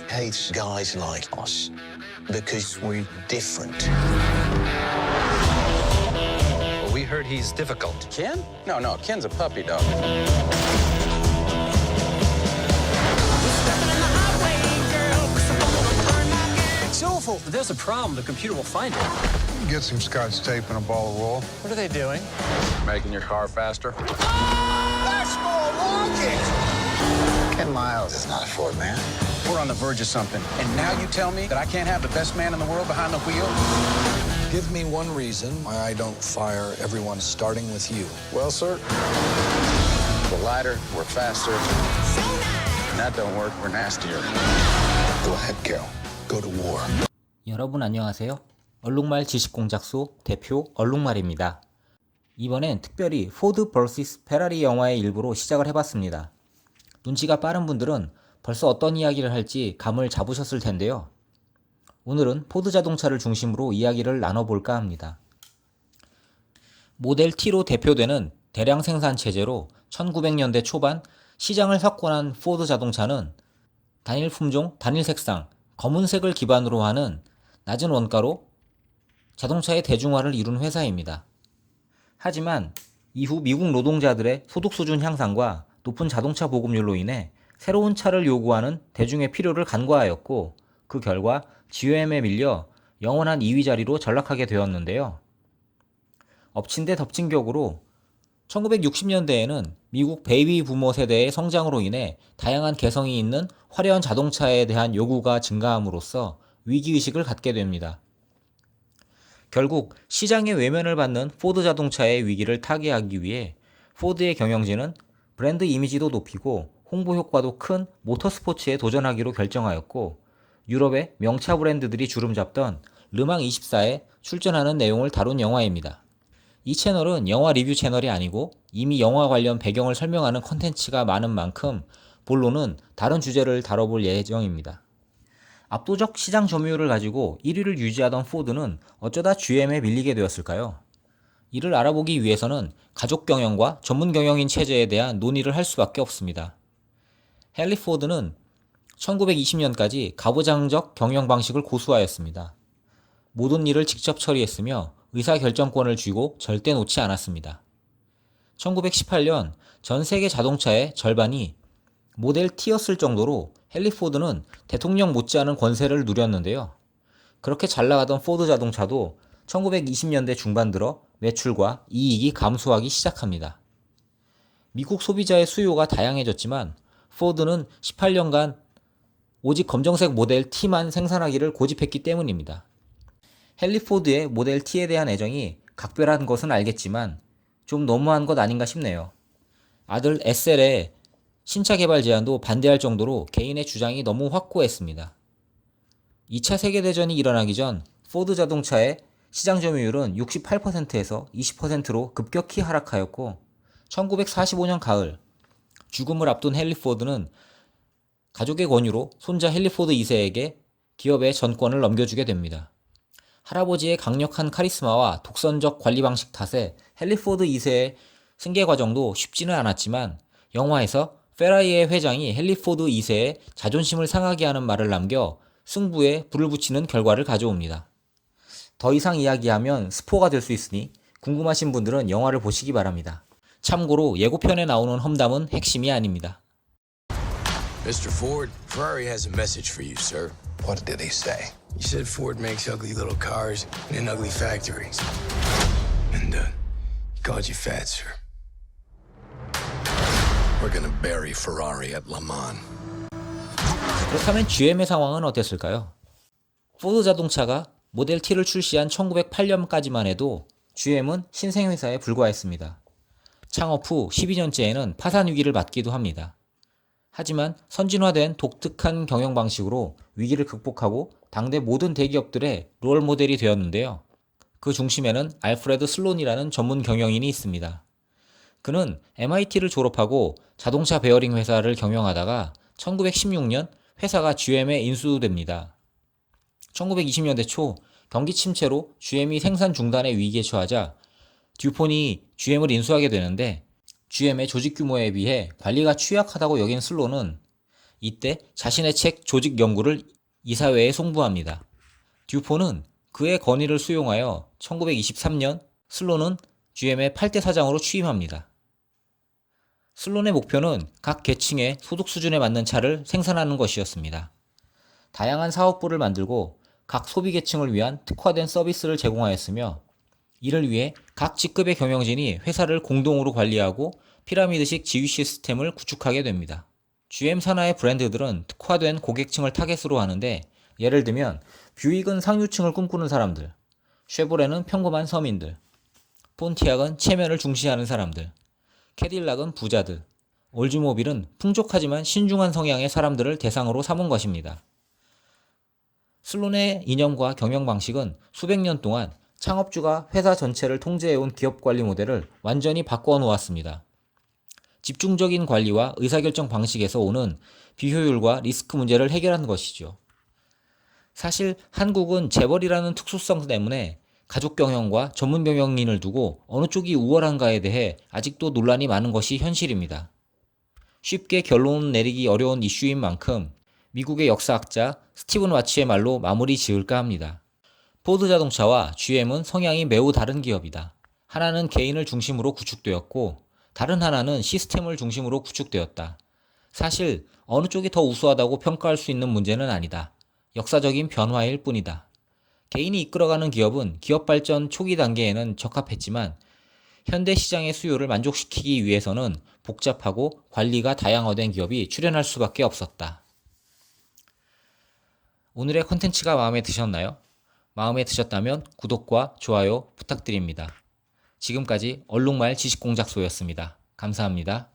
hates guys like us because we're different. Well, we heard he's difficult. Ken? No, Ken's a puppy dog. It's awful. If there's a problem, the computer will find it. Get some scotch tape and a ball of wool. What are they doing? Making your car faster. That's more like it! Ken Miles is not a Ford man. We're on the verge of something. And now you tell me that I can't have the best man in the world behind the wheel? Give me one reason why I don't fire everyone starting with you. Well, sir, we're lighter, we're faster. And that don't work, we're nastier. Go ahead, Carol. Go to war. 여러분 안녕하세요. 얼룩말 지식공작소 대표 얼룩말입니다. 이번엔 특별히 포드 vs 페라리 영화의 일부로 시작을 해봤습니다. 눈치가 빠른 분들은 벌써 어떤 이야기를 할지 감을 잡으셨을 텐데요. 오늘은 포드 자동차를 중심으로 이야기를 나눠볼까 합니다. 모델 T로 대표되는 대량 생산 체제로 1900년대 초반 시장을 석권한 포드 자동차는 단일 품종, 단일 색상, 검은색을 기반으로 하는 낮은 원가로 자동차의 대중화를 이룬 회사입니다. 하지만 이후 미국 노동자들의 소득 수준 향상과 높은 자동차 보급률로 인해 새로운 차를 요구하는 대중의 필요를 간과하였고, 그 결과 GM에 밀려 영원한 2위 자리로 전락하게 되었는데요. 엎친 데 덮친 격으로 1960년대에는 미국 베이비 부머 세대의 성장으로 인해 다양한 개성이 있는 화려한 자동차에 대한 요구가 증가함으로써 위기의식을 갖게 됩니다. 결국 시장의 외면을 받는 포드 자동차의 위기를 타개하기 위해 포드의 경영진은 브랜드 이미지도 높이고 홍보 효과도 큰 모터스포츠에 도전하기로 결정하였고, 유럽의 명차 브랜드들이 주름잡던 르망 24에 출전하는 내용을 다룬 영화입니다. 이 채널은 영화 리뷰 채널이 아니고 이미 영화 관련 배경을 설명하는 컨텐츠가 많은 만큼 본론은 다른 주제를 다뤄볼 예정입니다. 압도적 시장 점유율을 가지고 1위를 유지하던 포드는 어쩌다 GM에 밀리게 되었을까요? 이를 알아보기 위해서는 가족 경영과 전문 경영인 체제에 대한 논의를 할 수밖에 없습니다. 헨리 포드는 1920년까지 가부장적 경영 방식을 고수하였습니다. 모든 일을 직접 처리했으며 의사결정권을 쥐고 절대 놓지 않았습니다. 1918년 전 세계 자동차의 절반이 모델 T였을 정도로 헨리 포드는 대통령 못지않은 권세를 누렸는데요. 그렇게 잘 나가던 포드 자동차도 1920년대 중반 들어 매출과 이익이 감소하기 시작합니다. 미국 소비자의 수요가 다양해졌지만 포드는 18년간 오직 검정색 모델 T만 생산하기를 고집했기 때문입니다. 헨리 포드의 모델 T에 대한 애정이 각별한 것은 알겠지만 좀 너무한 것 아닌가 싶네요. 아들 SL의 신차 개발 제안도 반대할 정도로 개인의 주장이 너무 확고했습니다. 2차 세계대전이 일어나기 전 포드 자동차의 시장 점유율은 68%에서 20%로 급격히 하락하였고, 1945년 가을 죽음을 앞둔 헨리 포드는 가족의 권유로 손자 헨리 포드 2세에게 기업의 전권을 넘겨주게 됩니다. 할아버지의 강력한 카리스마와 독선적 관리 방식 탓에 헨리 포드 2세의 승계 과정도 쉽지는 않았지만, 영화에서 페라리의 회장이 헨리 포드 2세의 자존심을 상하게 하는 말을 남겨 승부에 불을 붙이는 결과를 가져옵니다. 더 이상 이야기하면 스포가 될 수 있으니 궁금하신 분들은 영화를 보시기 바랍니다. 참고로 예고편에 나오는 험담은 핵심이 아닙니다. Mr. Ford, Ferrari has a message for you, sir. What did he say? He said Ford makes ugly little cars in ugly factories. And, he called you fat, sir. We're gonna bury Ferrari at Le Mans. 그렇다면 GM의 상황은 어땠을까요? 포드 자동차가 모델 T를 출시한 1908년까지만 해도 GM은 신생회사에 불과했습니다. 창업 후 12년째에는 파산 위기를 맞기도 합니다. 하지만 선진화된 독특한 경영 방식으로 위기를 극복하고 당대 모든 대기업들의 롤 모델이 되었는데요. 그 중심에는 알프레드 슬론이라는 전문 경영인이 있습니다. 그는 MIT를 졸업하고 자동차 베어링 회사를 경영하다가 1916년 회사가 GM에 인수됩니다. 1920년대 초 경기 침체로 GM이 생산 중단의 위기에 처하자 듀폰이 GM을 인수하게 되는데, GM의 조직 규모에 비해 관리가 취약하다고 여긴 슬론은 이때 자신의 책 조직 연구를 이사회에 송부합니다. 듀포는 그의 건의를 수용하여 1923년 슬론은 GM의 8대 사장으로 취임합니다. 슬론의 목표는 각 계층의 소득 수준에 맞는 차를 생산하는 것이었습니다. 다양한 사업부를 만들고 각 소비 계층을 위한 특화된 서비스를 제공하였으며 이를 위해 각 직급의 경영진이 회사를 공동으로 관리하고 피라미드식 지휘 시스템을 구축하게 됩니다. GM 산하의 브랜드들은 특화된 고객층을 타겟으로 하는데 예를 들면 뷰익은 상류층을 꿈꾸는 사람들, 쉐보레는 평범한 서민들, 폰티악은 체면을 중시하는 사람들, 캐딜락은 부자들, 올즈모빌은 풍족하지만 신중한 성향의 사람들을 대상으로 삼은 것입니다. 슬론의 이념과 경영 방식은 수백 년 동안 창업주가 회사 전체를 통제해온 기업 관리 모델을 완전히 바꿔 놓았습니다. 집중적인 관리와 의사결정 방식에서 오는 비효율과 리스크 문제를 해결한 것이죠. 사실 한국은 재벌이라는 특수성 때문에 가족 경영과 전문 경영인을 두고 어느 쪽이 우월한가에 대해 아직도 논란이 많은 것이 현실입니다. 쉽게 결론 내리기 어려운 이슈인 만큼 미국의 역사학자 스티븐 와치의 말로 마무리 지을까 합니다. 포드 자동차와 GM은 성향이 매우 다른 기업이다. 하나는 개인을 중심으로 구축되었고 다른 하나는 시스템을 중심으로 구축되었다. 사실 어느 쪽이 더 우수하다고 평가할 수 있는 문제는 아니다. 역사적인 변화일 뿐이다. 개인이 이끌어가는 기업은 기업 발전 초기 단계에는 적합했지만 현대 시장의 수요를 만족시키기 위해서는 복잡하고 관리가 다양화된 기업이 출현할 수밖에 없었다. 오늘의 콘텐츠가 마음에 드셨나요? 마음에 드셨다면 구독과 좋아요 부탁드립니다. 지금까지 얼룩말 지식공작소였습니다. 감사합니다.